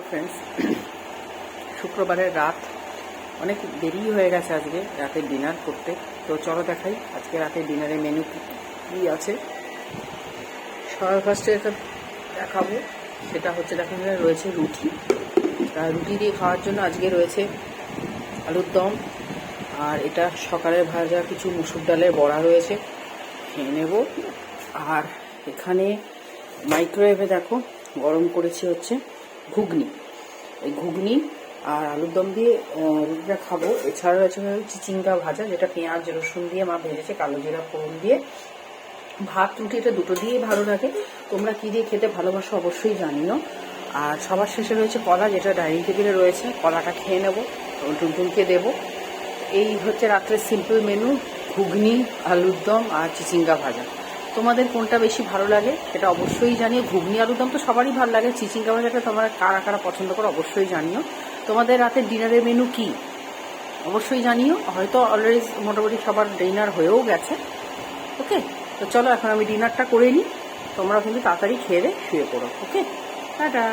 Friends, শুক্রবারের রাত অনেক দেরি হয়ে গেছে আজকে রাতের ডিনার করতে। তো চলো দেখাই আজকে রাতের ডিনারের মেনু কী আছে। সবার ফার্স্টে দেখাবো সেটা হচ্ছে, দেখা রয়েছে রুটি। রুটি দিয়ে খাওয়ার জন্য আজকে রয়েছে আলুর দম, আর এটা সকালের ভাজা কিছু মুসুর ডালের বড়া রয়েছে, খেয়ে নেব। আর এখানে মাইক্রোওয়েভে দেখো গরম করেছি হচ্ছে ঘুগনি। এই ঘুগনি আর আলুর দম দিয়ে রুটিটা খাবো। এছাড়া রয়েছে চিচিঙ্গা ভাজা, যেটা পেঁয়াজ রসুন দিয়ে মা ভেজেছে, কালো জিরা ফোড়ন দিয়ে। ভাত রুটি এটা দুটো দিয়েই ভালো লাগে। তোমরা কী দিয়ে খেতে ভালোবাসো অবশ্যই জানিও। আর সবার শেষে রয়েছে কলা, যেটা ডাইনিং টেবিলে রয়েছে। কলাটা খেয়ে নেবো, টুনটুনকে দেবো। এই হচ্ছে রাত্রের সিম্পল মেনু, ঘুগনি, আলুর দম আর চিচিঙ্গা ভাজা। তোমাদের কোনটা বেশি ভালো লাগে সেটা অবশ্যই জানিও। ঘুগনি আলুর দম তো সবারই ভালো লাগে, চিচিঙ্গা ভাজাটা তোমরা কারা কারা পছন্দ করো অবশ্যই জানিও। তোমাদের রাতের ডিনারের মেনু কি অবশ্যই জানিও। হয়তো অলরেডি মোটামুটি সবার ডিনার হয়েও গেছে। ওকে, তো চলো এখন আমি ডিনারটা করে নিই। তোমরা কিন্তু তাড়াতাড়ি খেয়ে শুয়ে পড়ো। ওকে, টাটা।